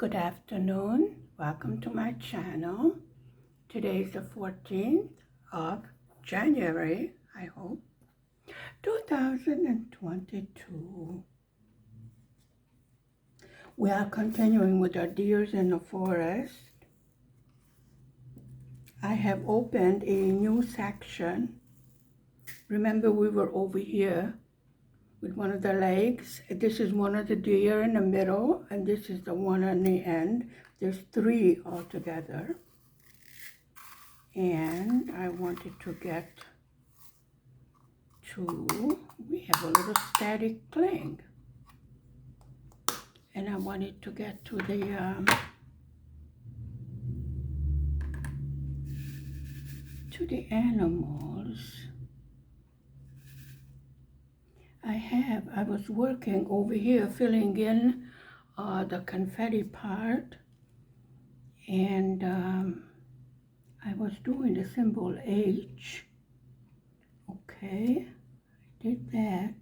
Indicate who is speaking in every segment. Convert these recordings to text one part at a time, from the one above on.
Speaker 1: Good afternoon. Welcome to my channel. Today is the 14th of January, I hope, 2022. We are continuing with our Deers in the Forest. I have opened a new section. Remember, we were over here with one of the legs. This is one of the deer in the middle, and this is the one on the end. There's three altogether. And I wanted to get to, we have a little static cling. And I wanted to get to the animals. I was working over here filling in the confetti part, and I was doing the symbol H. Okay, I did that.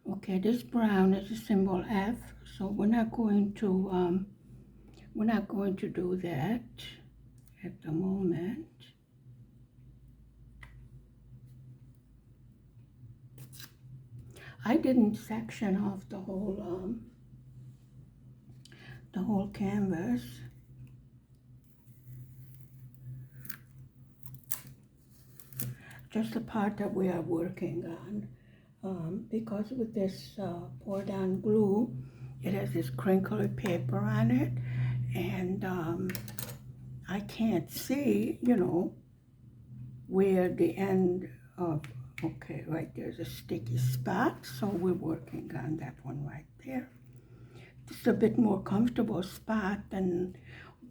Speaker 1: Okay, this brown is the symbol F, so we're not going to do that at the moment. I didn't section off the whole canvas. Just the part that we are working on, because with this pour down glue, it has this crinkly paper on it, and I can't see, where the end of, okay, right there's a sticky spot, so we're working on that one right there. It's a bit more comfortable spot than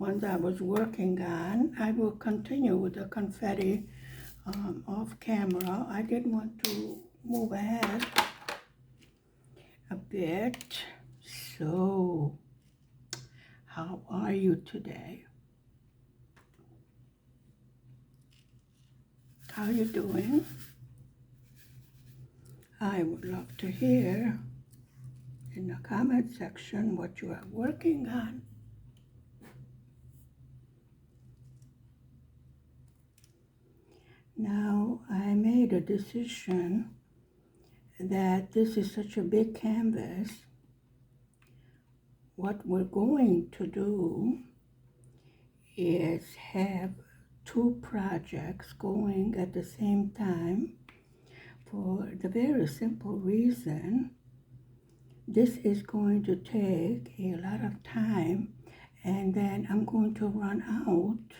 Speaker 1: ones I was working on. I will continue with the confetti off camera. I did want to move ahead a bit. So, how are you today? How are you doing? I would love to hear in the comment section what you are working on. Now, I made a decision that this is such a big canvas. What we're going to do is have two projects going at the same time, for the very simple reason this is going to take a lot of time, and then I'm going to run out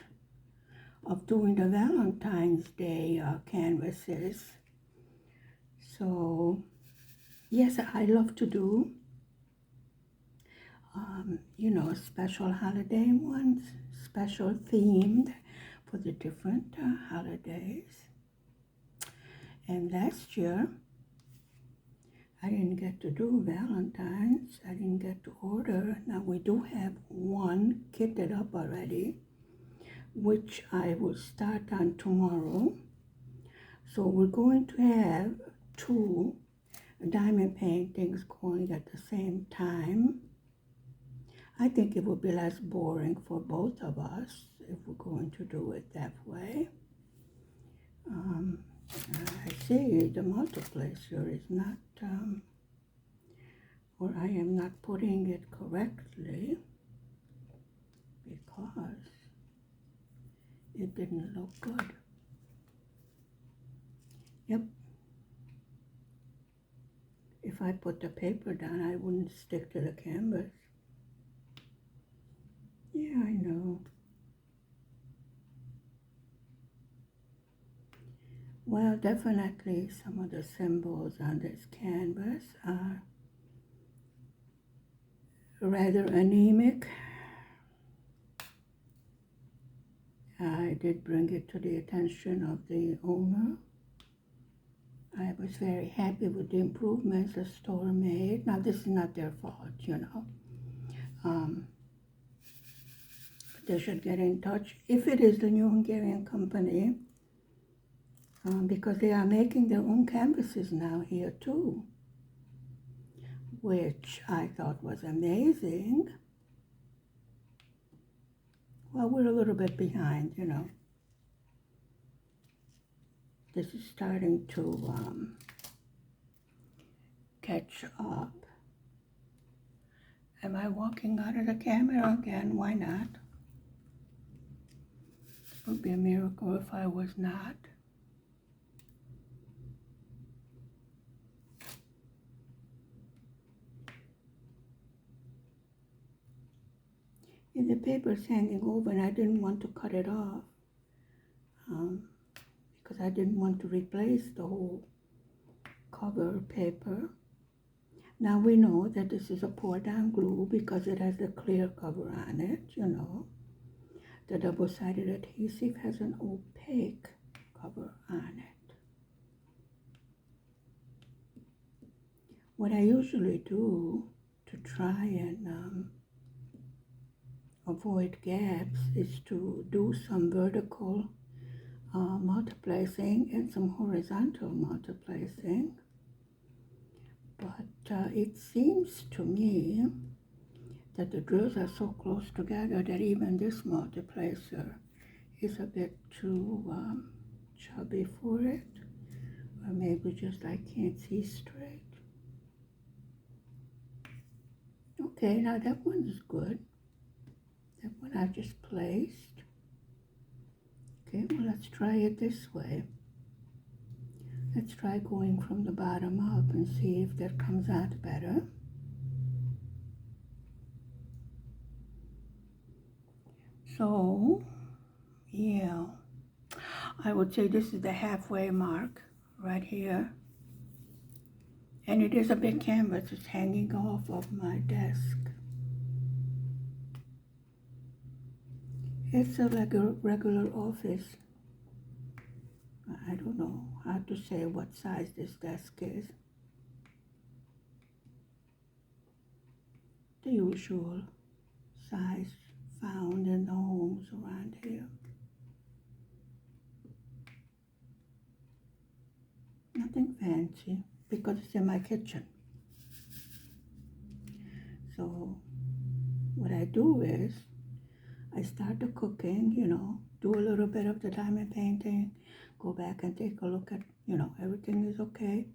Speaker 1: of doing the Valentine's Day canvases. So yes, I love to do special holiday ones, special themed for the different holidays. And last year I didn't get to do Valentine's. I didn't get to order. Now we do have one kitted up already, which I will start on tomorrow. So we're going to have two diamond paintings going at the same time. I think it would be less boring for both of us if we're going to do it that way. I see the multiplier is not, or I am not putting it correctly because it didn't look good. Yep. If I put the paper down, I wouldn't stick to the canvas. Yeah, I know. Well, definitely some of the symbols on this canvas are rather anemic. I did bring it to the attention of the owner. I was very happy with the improvements the store made. Now, this is not their fault, They should get in touch if it is the New Hungarian Company, because they are making their own canvases now here too, which I thought was amazing. Well, we're a little bit behind, you know. This is starting to catch up. Am I walking out of the camera again? Why not? It would be a miracle if I was not. And the paper's hanging over and I didn't want to cut it off because I didn't want to replace the whole cover paper. Now we know that this is a pour down glue because it has a clear cover on it, you know. The double-sided adhesive has an opaque cover on it. What I usually do to try and avoid gaps is to do some vertical multiplacing and some horizontal multiplacing. But it seems to me that the drills are so close together that even this multiplacer is a bit too chubby for it, or maybe just I can't see straight. Okay, now that one is good. That one I just placed. Okay, well let's try it this way. Let's try going from the bottom up and see if that comes out better. So, yeah, I would say this is the halfway mark right here. And it is a big canvas. It's hanging off of my desk. It's a regular office. I don't know how to say what size this desk is. The usual size found in the homes around here. Nothing fancy because it's in my kitchen. So what I do is I start the cooking, you know, do a little bit of the diamond painting, go back and take a look at, you know, everything is okay.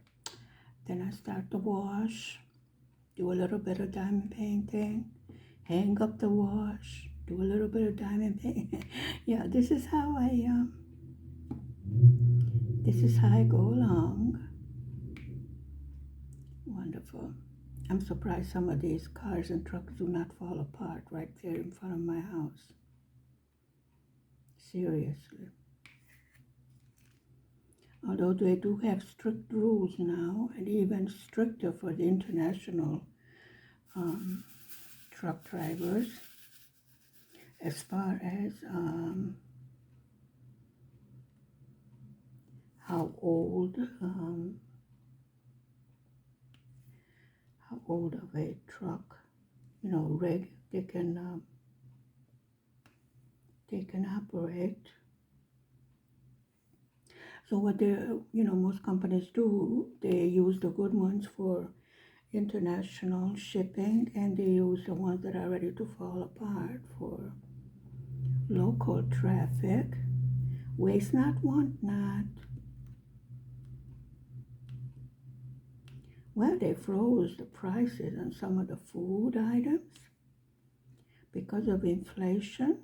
Speaker 1: Then I start the wash, do a little bit of diamond painting, hang up the wash, do a little bit of diamond painting. Yeah, this is how I go along. Wonderful. I'm surprised some of these cars and trucks do not fall apart right there in front of my house. Seriously. Although they do have strict rules now, and even stricter for the international truck drivers, as far as how old of a truck, you know, they can operate. So what most companies do, they use the good ones for international shipping, and they use the ones that are ready to fall apart for local traffic. Waste not, want not. Well, they froze the prices on some of the food items because of inflation.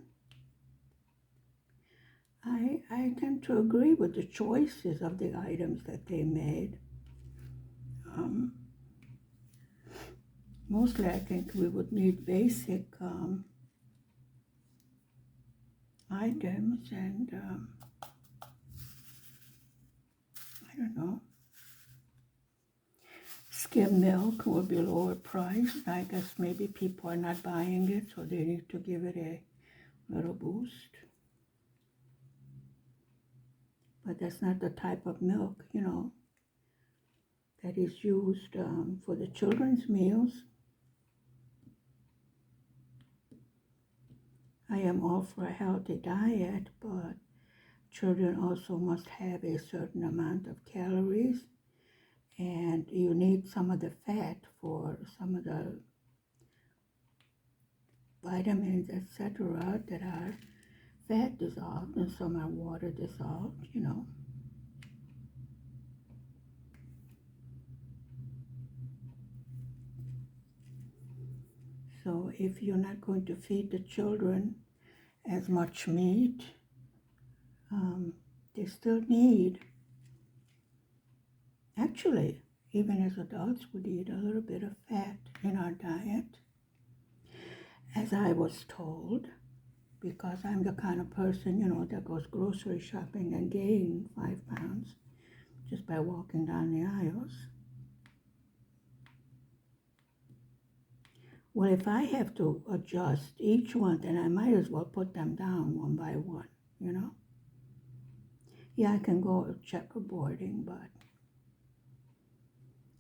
Speaker 1: I tend to agree with the choices of the items that they made. Mostly I think we would need basic items, and I don't know. Skim milk will be lower priced. I guess maybe people are not buying it, so they need to give it a little boost. But that's not the type of milk, you know, that is used for the children's meals. I am all for a healthy diet, but children also must have a certain amount of calories, and you need some of the fat for some of the vitamins, etc., that are fat dissolved, and some are water dissolved, you know. So if you're not going to feed the children as much meat, they still need, actually, even as adults, we need a little bit of fat in our diet. As I was told, because I'm the kind of person, you know, that goes grocery shopping and gain 5 pounds just by walking down the aisles. Well, if I have to adjust each one, then I might as well put them down one by one, you know? Yeah, I can go checkerboarding, but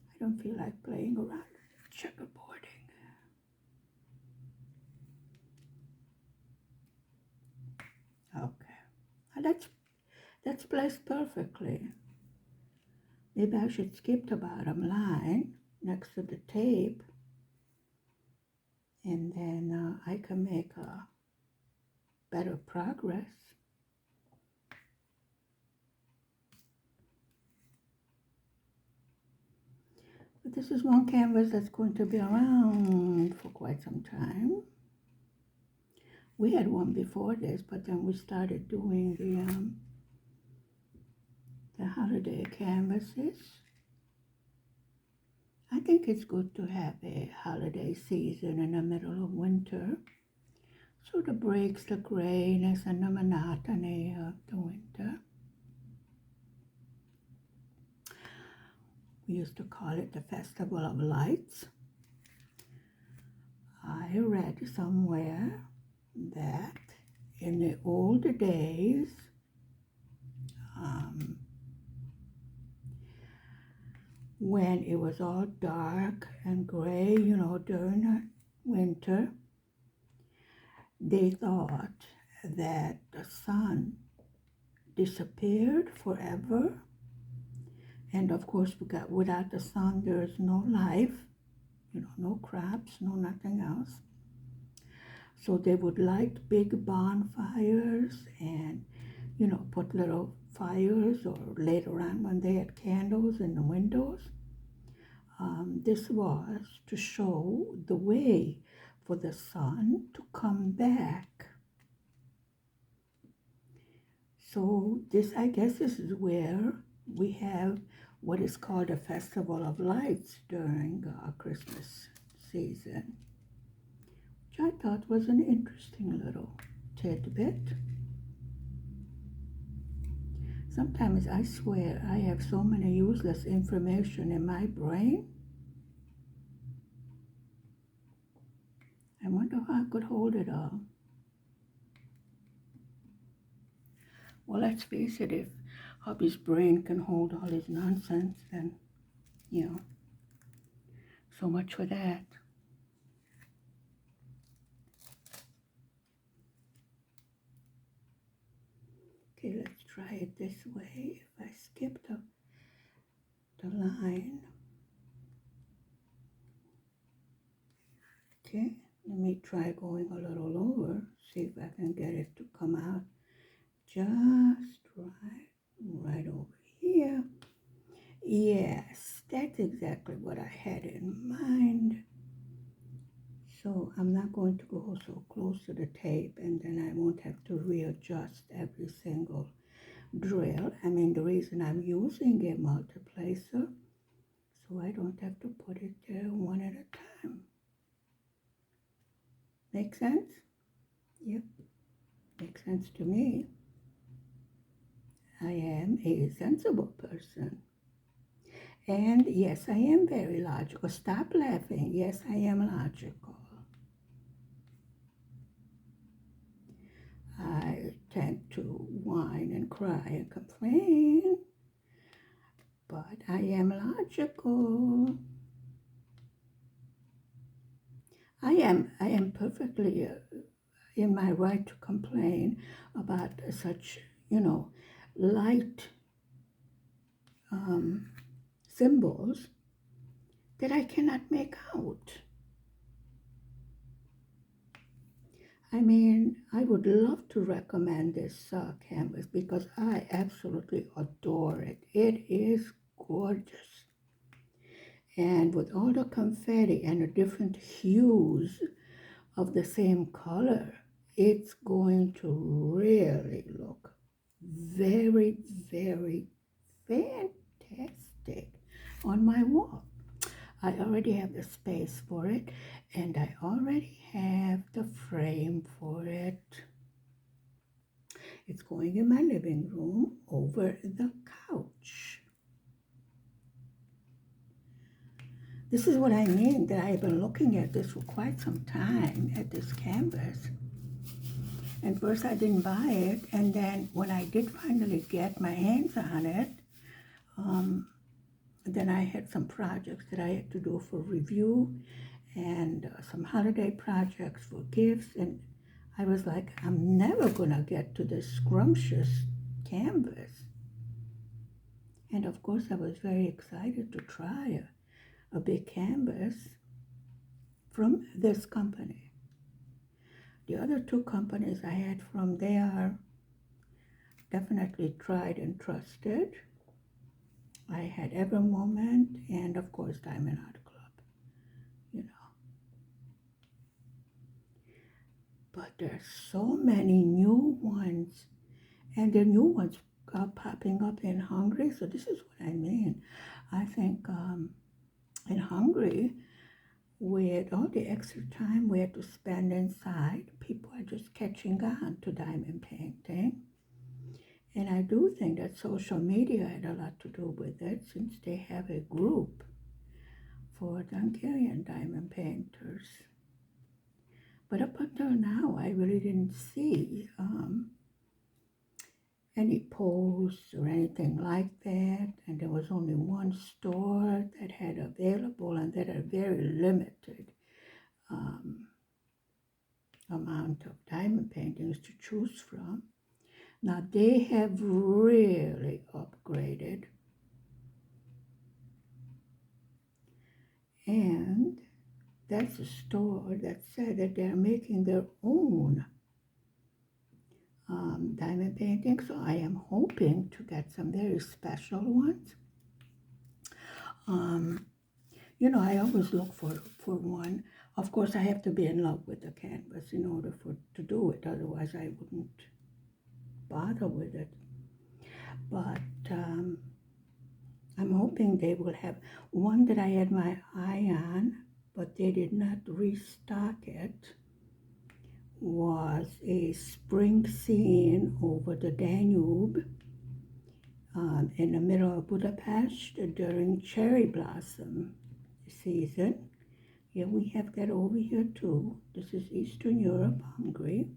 Speaker 1: I don't feel like playing around with checkerboarding. Okay. That's placed perfectly. Maybe I should skip the bottom line next to the tape, and then I can make a better progress. But this is one canvas that's going to be around for quite some time. We had one before this, but then we started doing the holiday canvases. I think it's good to have a holiday season in the middle of winter, sort of breaks the grayness and the monotony of the winter. We used to call it the Festival of Lights. I read somewhere that in the old days, when it was all dark and gray, you know, during the winter, they thought that the sun disappeared forever. And of course, without the sun, there's no life, you know, no crops, no nothing else. So they would light big bonfires and, you know, put little fires, or later on when they had candles in the windows. This was to show the way for the sun to come back. So this, I guess, this is where we have what is called a Festival of Lights during Christmas season, which I thought was an interesting little tidbit. Sometimes I swear I have so many useless information in my brain. I wonder how I could hold it all. Well, let's face it, if hubby's brain can hold all his nonsense, then, you know, so much for that. Okay, let's try it this way. If I skip the line. Okay, let me try going a little lower, see if I can get it to come out just right over here. Yes, that's exactly what I had in mind. So I'm not going to go so close to the tape, and then I won't have to readjust every single drill. I mean, the reason I'm using a multiplacer, so I don't have to put it there one at a time. Make sense? Yep, makes sense to me. I am a sensible person. And yes, I am very logical. Stop laughing. Yes, I am logical. I tend to whine and cry and complain, but I am logical. I am perfectly in my right to complain about such, you know, light symbols that I cannot make out. I mean, I would love to recommend this canvas because I absolutely adore it. It is gorgeous. And with all the confetti and the different hues of the same color, it's going to really look very, very fantastic on my wall. I already have the space for it, and I already have the frame for it. It's going in my living room over the couch. This is what I mean, that I've been looking at this for quite some time, at this canvas. And first I didn't buy it, and then when I did finally get my hands on it, then I had some projects that I had to do for review and some holiday projects for gifts, and I was like, I'm never gonna get to this scrumptious canvas. And of course I was very excited to try a big canvas from this company. The other two companies I had from, they are definitely tried and trusted. I had Every Moment and of course Diamond Art Club, you know. But there's so many new ones, and the new ones are popping up in Hungary. So this is what I mean. I think in Hungary, with all the extra time we had to spend inside, people are just catching on to diamond painting. And I do think that social media had a lot to do with it, since they have a group for Hungarian diamond painters. But up until now, I really didn't see any posts or anything like that. And there was only one store that had available, and that had very limited amount of diamond paintings to choose from. Now they have really upgraded, and that's a store that said that they're making their own diamond paintings. So I am hoping to get some very special ones. You know, I always look for one. Of course, I have to be in love with the canvas in order to do it. Otherwise, I wouldn't bother with it. But I'm hoping they will have one that I had my eye on, but they did not restock it. Was a spring scene over the Danube in the middle of Budapest during cherry blossom season. Yeah, we have that over here too. This is Eastern Europe, Hungary,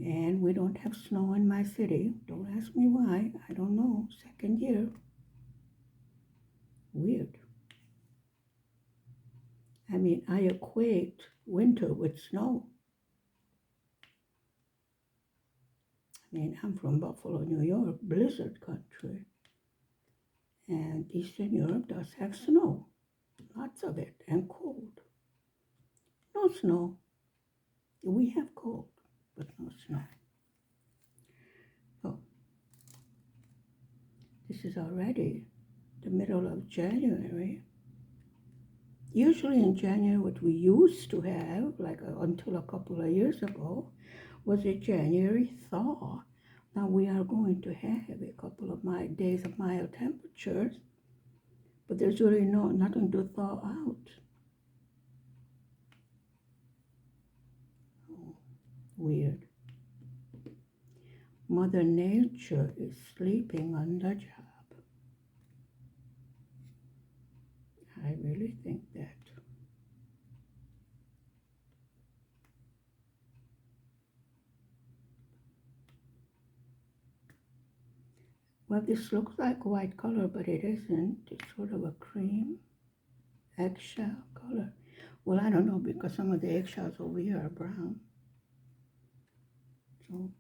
Speaker 1: and we don't have snow in my city. Don't ask me why. I don't know. Second year. Weird. I mean, I equate winter with snow. I mean, I'm from Buffalo, New York, blizzard country. And Eastern Europe does have snow. Lots of it, and cold. No snow. We have cold, but no snow. Oh, this is already the middle of January. Usually in January, what we used to have, like until a couple of years ago, was a January thaw. Now we are going to have a couple of days of mild temperatures, but there's really nothing to thaw out. Oh, weird. Mother Nature is sleeping on the job. I really think that. Well, this looks like white color, but it isn't. It's sort of a cream eggshell color. Well, I don't know, because some of the eggshells over here are brown. So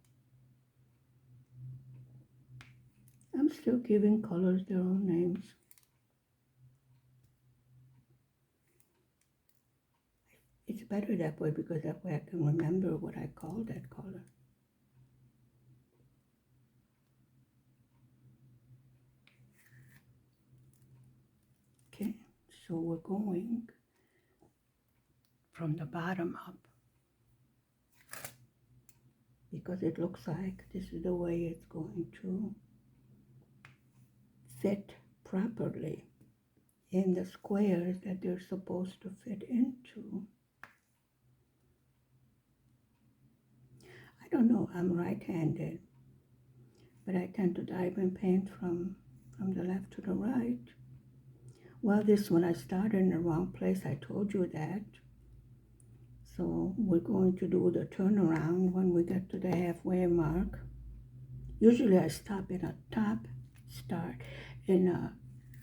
Speaker 1: I'm still giving colors their own names. It's better that way because that way I can remember what I call that color. Okay, so we're going from the bottom up because it looks like this is the way it's going to fit properly in the squares that they're supposed to fit into. I don't know, I'm right-handed, but I tend to dive and paint from the left to the right. Well, this one I started in the wrong place, I told you that. So we're going to do the turnaround when we get to the halfway mark. Usually I stop in a start in a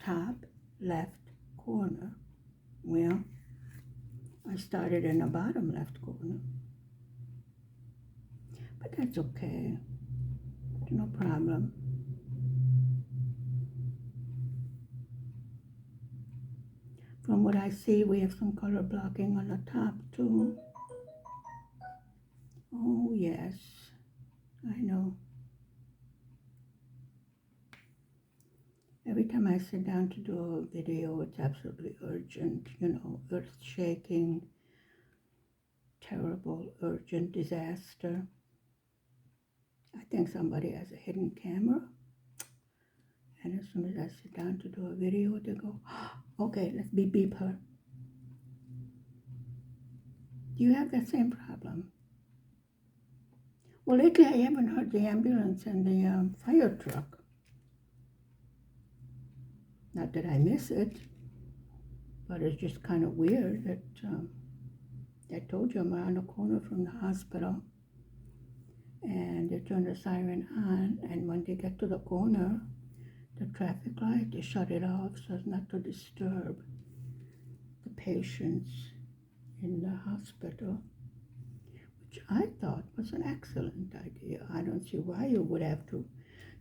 Speaker 1: top left corner. Well, I started in the bottom left corner. But that's okay, no problem. From what I see, we have some color blocking on the top too. Oh yes, I know. Every time I sit down to do a video, it's absolutely urgent, you know, earth-shaking, terrible, urgent disaster. I think somebody has a hidden camera, and as soon as I sit down to do a video, they go, okay, let's beep her. Do you have that same problem? Well, lately I haven't heard the ambulance and the fire truck. Not that I miss it, but it's just kind of weird that I told you I'm around the corner from the hospital, and they turn the siren on, and when they get to the corner, the traffic light, they shut it off so as not to disturb the patients in the hospital, which I thought was an excellent idea. I don't see why you would have to,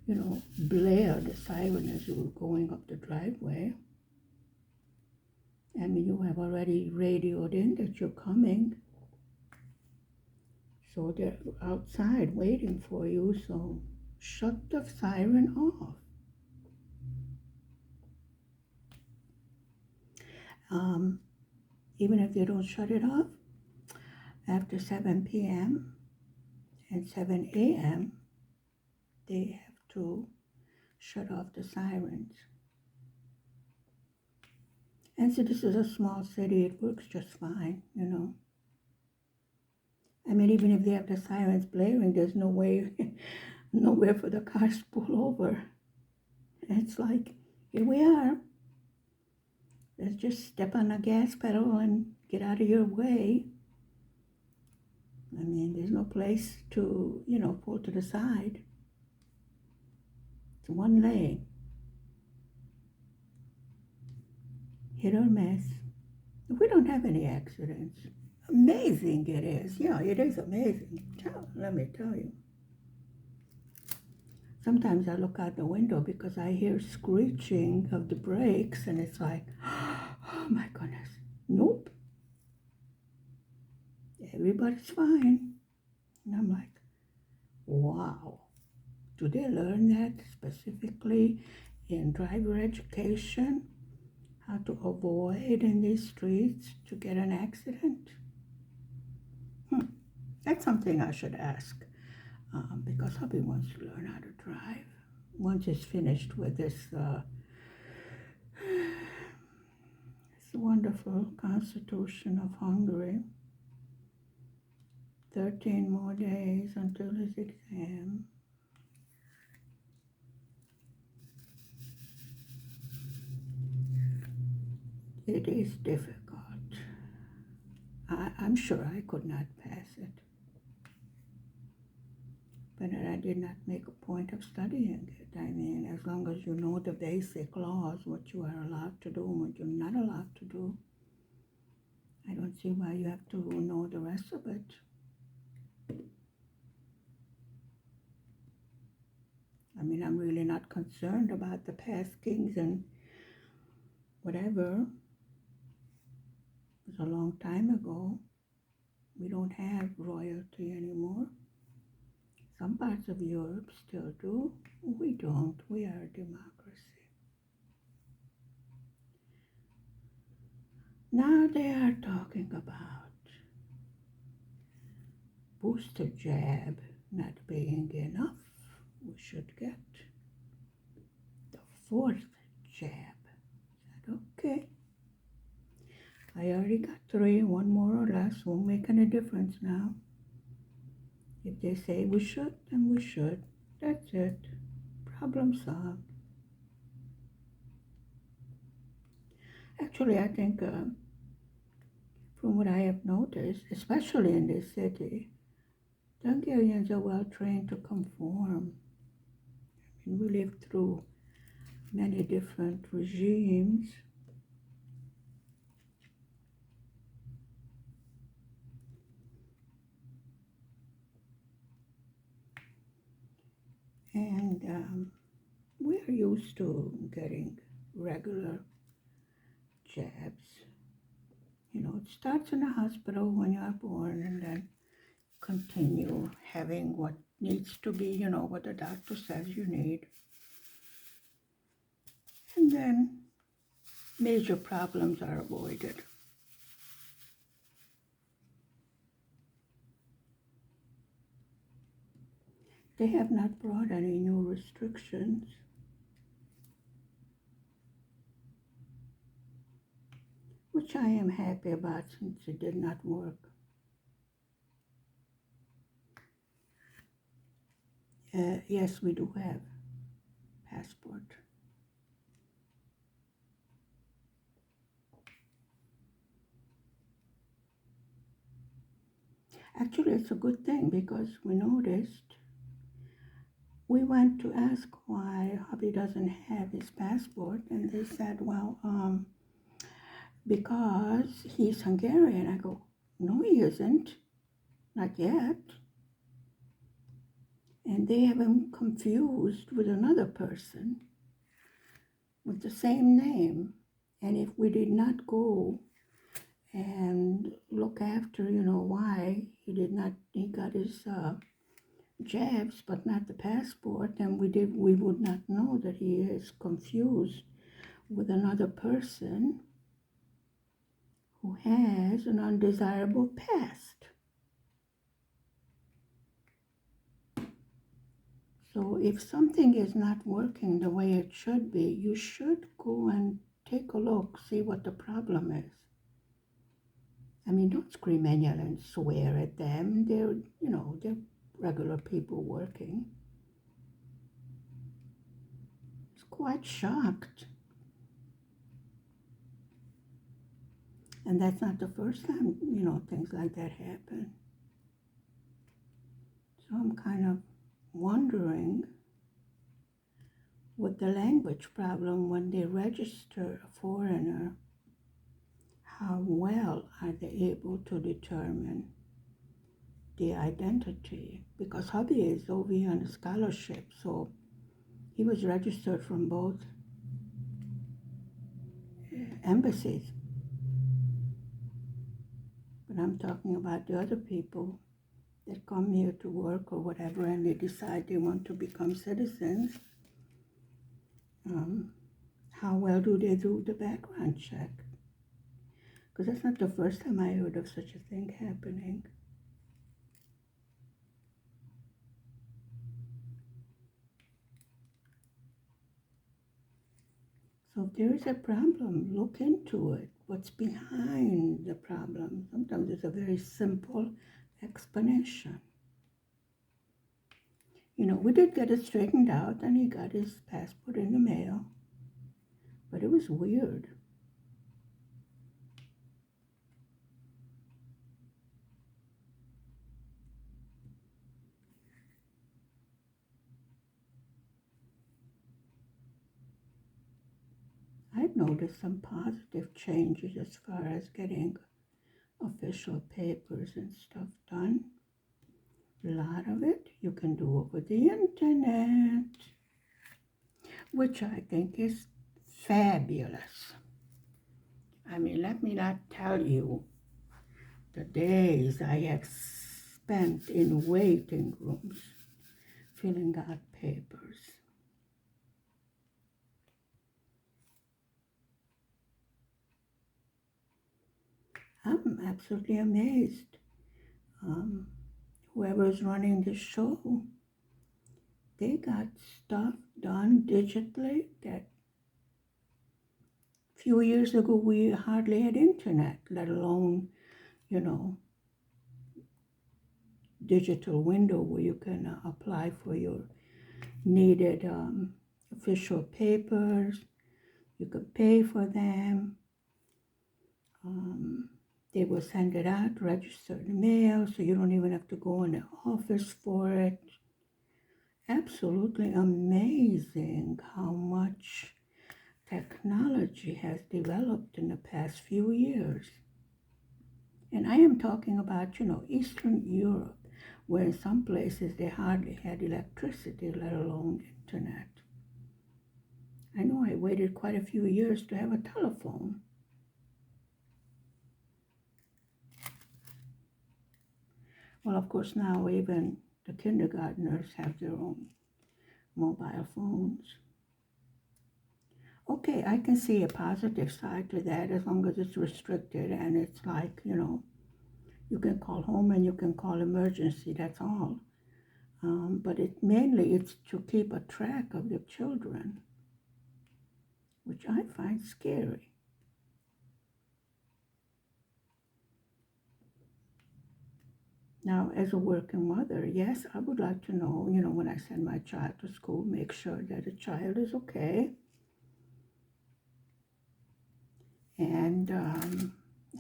Speaker 1: you know, blare the siren as you were going up the driveway. I mean, you have already radioed in that you're coming, so they're outside waiting for you, so shut the siren off. Even if they don't shut it off, after 7 p.m. and 7 a.m., they have to shut off the sirens. And so this is a small city, it works just fine, you know. I mean, even if they have the sirens blaring, there's no way, nowhere for the cars to pull over. It's like, here we are. Let's just step on the gas pedal and get out of your way. I mean, there's no place to, you know, pull to the side. It's one lane. Hit or miss. We don't have any accidents. Amazing it is. Yeah, it is amazing. Let me tell you. Sometimes I look out the window because I hear screeching of the brakes, and it's like, oh my goodness. Nope. Everybody's fine. And I'm like, wow. Do they learn that specifically in driver education? How to avoid in these streets to get an accident? That's something I should ask, because hubby wants to learn how to drive. Once he's finished with this wonderful Constitution of Hungary. 13 more days until his exam. It is difficult. I'm sure I could not pass it. But I did not make a point of studying it. I mean, as long as you know the basic laws, what you are allowed to do and what you're not allowed to do, I don't see why you have to know the rest of it. I mean, I'm really not concerned about the past kings and whatever. It was a long time ago. We don't have royalty anymore. Some parts of Europe still do. We don't. We are a democracy. Now they are talking about booster jab not being enough. We should get the fourth jab. Is that okay? I already got 3, one more or less won't make any difference now. If they say we should, then we should. That's it. Problem solved. Actually, I think from what I have noticed, especially in this city, the Hungarians are well trained to conform. I mean, we lived through many different regimes. And we are used to getting regular jabs. You know, it starts in the hospital when you are born and then continue having what needs to be, you know, what the doctor says you need. And then major problems are avoided. They have not brought any new restrictions. Which I am happy about since it did not work. Yes, we do have passport. Actually, it's a good thing because we noticed. We went to ask why hubby doesn't have his passport, and they said, well, because he's Hungarian. I go, no, he isn't, not yet. And they have him confused with another person with the same name. And if we did not go and look after, you know, why he got his jabs but not the passport, then we would not know that he is confused with another person who has an undesirable past. So if something is not working the way it should be, you should go and take a look, see what the problem is. I mean, don't scream and yell and swear at them. They're regular people working. It's quite shocked. And that's not the first time, things like that happen. So I'm kind of wondering with the language problem when they register a foreigner, how well are they able to determine the identity? Because hubby is over here on a scholarship, so he was registered from both embassies. But I'm talking about the other people that come here to work or whatever, and they decide they want to become citizens. How well do they do the background check? Because that's not the first time I heard of such a thing happening. So if there is a problem, look into it. What's behind the problem? Sometimes it's a very simple explanation. We did get it straightened out, and he got his passport in the mail. But it was weird. I've noticed some positive changes as far as getting official papers and stuff done. A lot of it you can do over the internet, which I think is fabulous. I mean, let me not tell you the days I have spent in waiting rooms filling out papers. I'm absolutely amazed. Whoever's running the show, they got stuff done digitally that a few years ago we hardly had internet, let alone, you know, digital window where you can apply for your needed official papers. You could pay for them. They will send it out, register in the mail, so you don't even have to go in the office for it. Absolutely amazing how much technology has developed in the past few years. And I am talking about, Eastern Europe, where in some places they hardly had electricity, let alone internet. I know I waited quite a few years to have a telephone. Well, of course, now even the kindergartners have their own mobile phones. Okay, I can see a positive side to that as long as it's restricted and it's like, you can call home and you can call emergency, that's all. But it's to keep a track of the children, which I find scary. Now, as a working mother, yes, I would like to know, when I send my child to school, make sure that the child is okay. And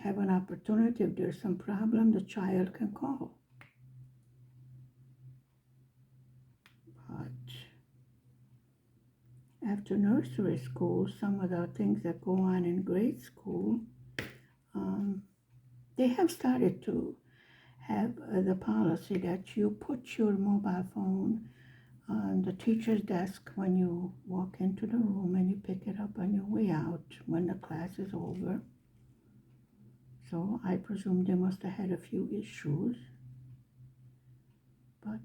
Speaker 1: have an opportunity, if there's some problem, the child can call. But after nursery school, some of the things that go on in grade school, they have started to have the policy that you put your mobile phone on the teacher's desk when you walk into the room and you pick it up on your way out when the class is over. So I presume they must have had a few issues. But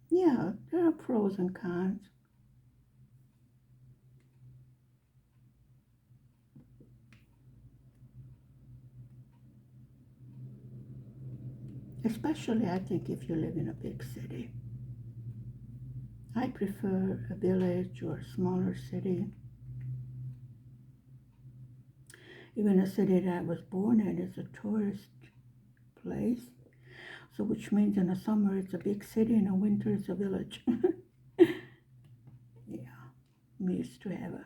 Speaker 1: yeah, there are pros and cons. Especially, I think, if you live in a big city. I prefer a village or a smaller city. Even a city that I was born in is a tourist place. So which means in the summer it's a big city, in the winter it's a village. Yeah, we used to have a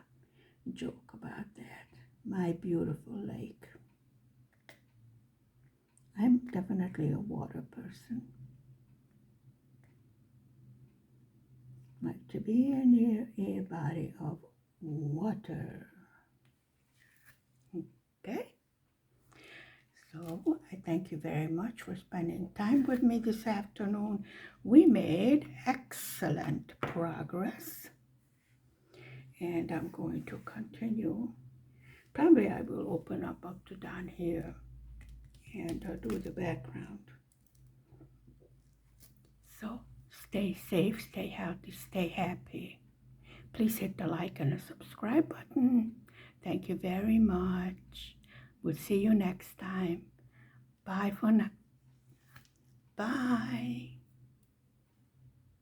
Speaker 1: joke about that. My beautiful lake. I'm definitely a water person. Like to be near a body of water. Okay? So I thank you very much for spending time with me this afternoon. We made excellent progress. And I'm going to continue. Probably I will open up to down here and do the background. So stay safe, stay healthy, stay happy. Please hit the like and the subscribe button. Thank you very much. We'll see you next time. Bye for now. Bye.